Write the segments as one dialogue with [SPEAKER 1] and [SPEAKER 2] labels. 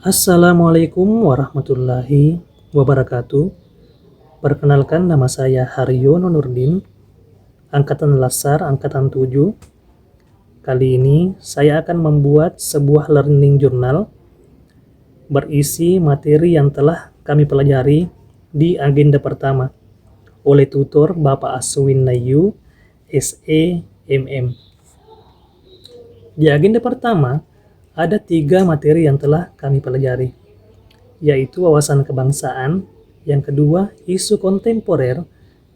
[SPEAKER 1] Assalamualaikum warahmatullahi wabarakatuh. Perkenalkan, nama saya Haryono Nurdin, Angkatan Lassar Angkatan 7. Kali ini saya akan membuat sebuah learning journal berisi materi yang telah kami pelajari di agenda pertama oleh tutor Bapak Aswin Nayu, SEMM. Di agenda pertama, ada 3 materi yang telah kami pelajari, yaitu wawasan kebangsaan, yang kedua isu kontemporer,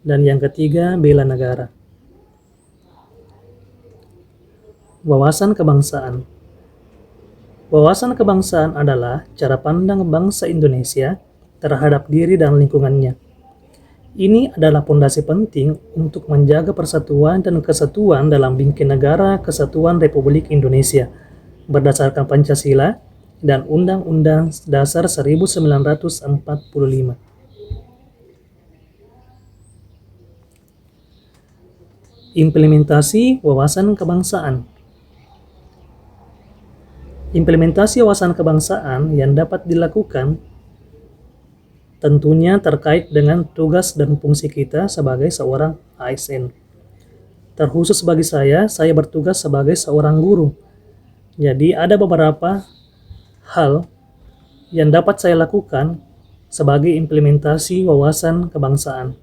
[SPEAKER 1] dan yang ketiga bela negara. Wawasan kebangsaan. Wawasan kebangsaan adalah cara pandang bangsa Indonesia terhadap diri dan lingkungannya. Ini adalah pondasi penting untuk menjaga persatuan dan kesatuan dalam bingkai negara Kesatuan Republik Indonesia berdasarkan Pancasila dan Undang-Undang Dasar 1945. Implementasi wawasan kebangsaan. Implementasi wawasan kebangsaan yang dapat dilakukan tentunya terkait dengan tugas dan fungsi kita sebagai seorang ASN. Terkhusus bagi saya bertugas sebagai seorang guru. Jadi ada beberapa hal yang dapat saya lakukan sebagai implementasi wawasan kebangsaan.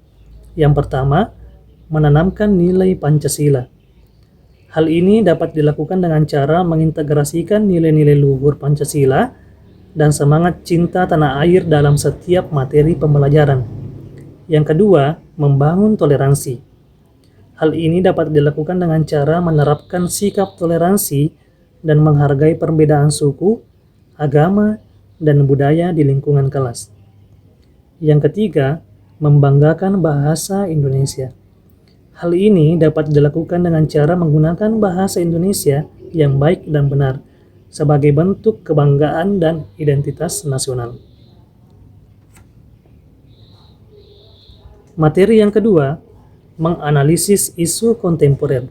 [SPEAKER 1] Yang pertama, menanamkan nilai Pancasila. Hal ini dapat dilakukan dengan cara mengintegrasikan nilai-nilai luhur Pancasila dan semangat cinta tanah air dalam setiap materi pembelajaran. Yang kedua, membangun toleransi. Hal ini dapat dilakukan dengan cara menerapkan sikap toleransi dan menghargai perbedaan suku, agama, dan budaya di lingkungan kelas. Yang ketiga, membanggakan bahasa Indonesia. Hal ini dapat dilakukan dengan cara menggunakan bahasa Indonesia yang baik dan benar sebagai bentuk kebanggaan dan identitas nasional. Materi yang kedua, menganalisis isu kontemporer.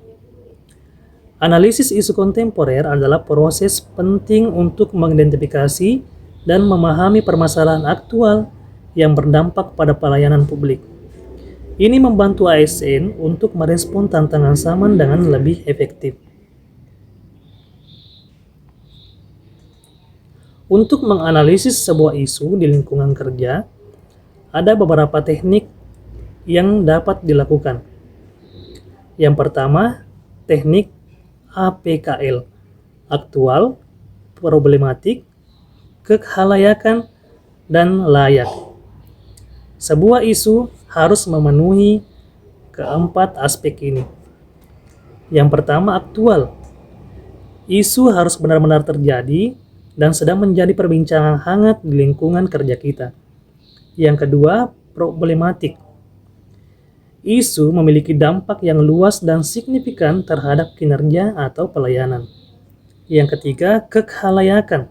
[SPEAKER 1] Analisis isu kontemporer adalah proses penting untuk mengidentifikasi dan memahami permasalahan aktual yang berdampak pada pelayanan publik. Ini membantu ASN untuk merespon tantangan zaman dengan lebih efektif. Untuk menganalisis sebuah isu di lingkungan kerja, ada beberapa teknik yang dapat dilakukan. Yang pertama, teknik APKL, aktual, problematik, kekhalayakan, dan layak. Sebuah isu harus memenuhi keempat aspek ini. Yang pertama, aktual. Isu harus benar-benar terjadi dan sedang menjadi perbincangan hangat di lingkungan kerja kita. Yang kedua, problematik. Isu memiliki dampak yang luas dan signifikan terhadap kinerja atau pelayanan. Yang ketiga, kekhalayakan.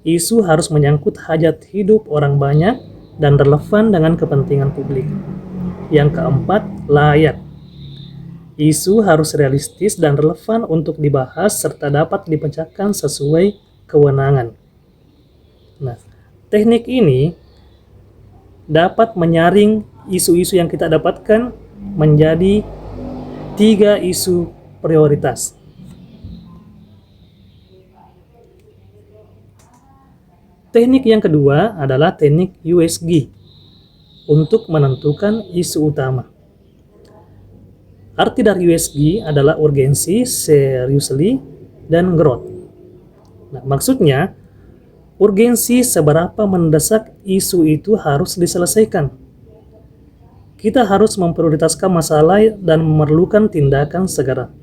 [SPEAKER 1] Isu harus menyangkut hajat hidup orang banyak dan relevan dengan kepentingan publik. Yang keempat, layak. Isu harus realistis dan relevan untuk dibahas serta dapat dipecahkan sesuai kewenangan. Nah, teknik ini dapat menyaring isu-isu yang kita dapatkan menjadi 3 isu prioritas. Teknik yang kedua adalah teknik USG untuk menentukan isu utama. Arti dari USG adalah urgensi, seriously, dan growth. Nah, maksudnya, urgensi seberapa mendesak isu itu harus diselesaikan. Kita harus memprioritaskan masalah dan memerlukan tindakan segera.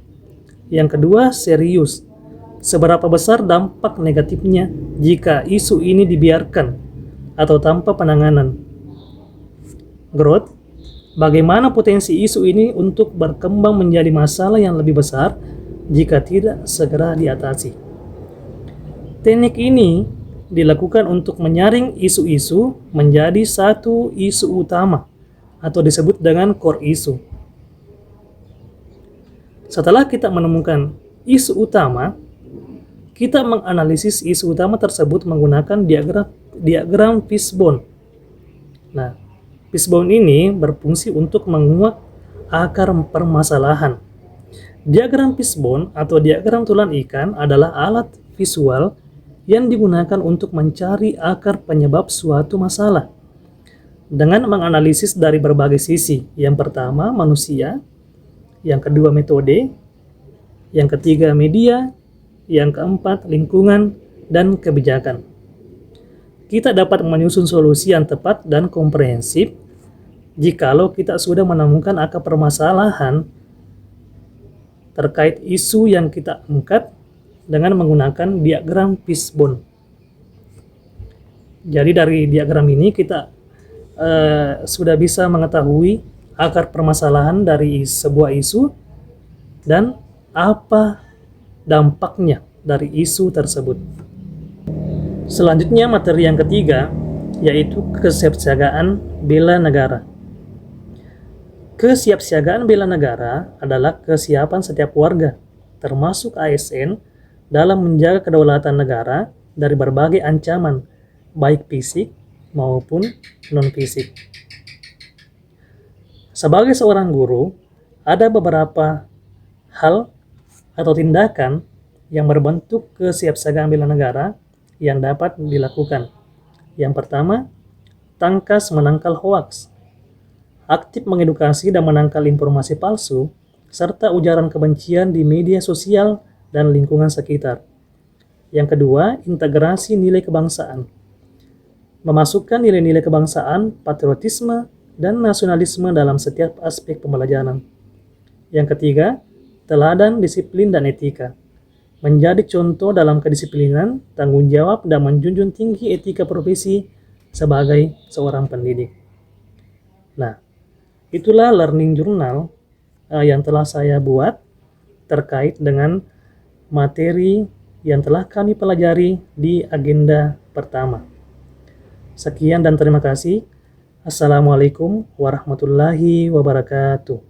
[SPEAKER 1] Yang kedua, serius. Seberapa besar dampak negatifnya jika isu ini dibiarkan atau tanpa penanganan. Growth. Bagaimana potensi isu ini untuk berkembang menjadi masalah yang lebih besar jika tidak segera diatasi. Teknik ini dilakukan untuk menyaring isu-isu menjadi satu isu utama atau disebut dengan core issue. Setelah kita menemukan isu utama, Kita menganalisis isu utama tersebut menggunakan diagram fishbone. Nah, fishbone ini berfungsi untuk menguak akar permasalahan. Diagram fishbone atau diagram tulang ikan adalah alat visual yang digunakan untuk mencari akar penyebab suatu masalah dengan menganalisis dari berbagai sisi. Yang pertama, manusia; yang kedua, metode; yang ketiga, media; yang keempat, lingkungan dan kebijakan. Kita dapat menyusun solusi yang tepat dan komprehensif jikalau kita sudah menemukan akar permasalahan terkait isu yang kita angkat dengan menggunakan diagram fishbone. Jadi dari diagram ini kita sudah bisa mengetahui akar permasalahan dari sebuah isu dan apa dampaknya dari isu tersebut. Selanjutnya, materi yang ketiga yaitu kesiapsiagaan bela negara. Kesiapsiagaan bela negara adalah kesiapan setiap warga, termasuk ASN, dalam menjaga kedaulatan negara dari berbagai ancaman, baik fisik maupun non-fisik. Sebagai seorang guru, ada beberapa hal atau tindakan yang berbentuk kesiapsiagaan bela negara yang dapat dilakukan. Yang pertama, tangkas menangkal hoaks. Aktif mengedukasi dan menangkal informasi palsu serta ujaran kebencian di media sosial dan lingkungan sekitar. Yang kedua, integrasi nilai kebangsaan. Memasukkan nilai-nilai kebangsaan, patriotisme, dan nasionalisme dalam setiap aspek pembelajaran. Yang ketiga, teladan, disiplin, dan etika. Menjadi contoh dalam kedisiplinan, tanggung jawab, dan menjunjung tinggi etika profesi sebagai seorang pendidik. Nah, itulah learning journal yang telah saya buat terkait dengan materi yang telah kami pelajari di agenda pertama. Sekian dan terima kasih. Assalamualaikum warahmatullahi wabarakatuh.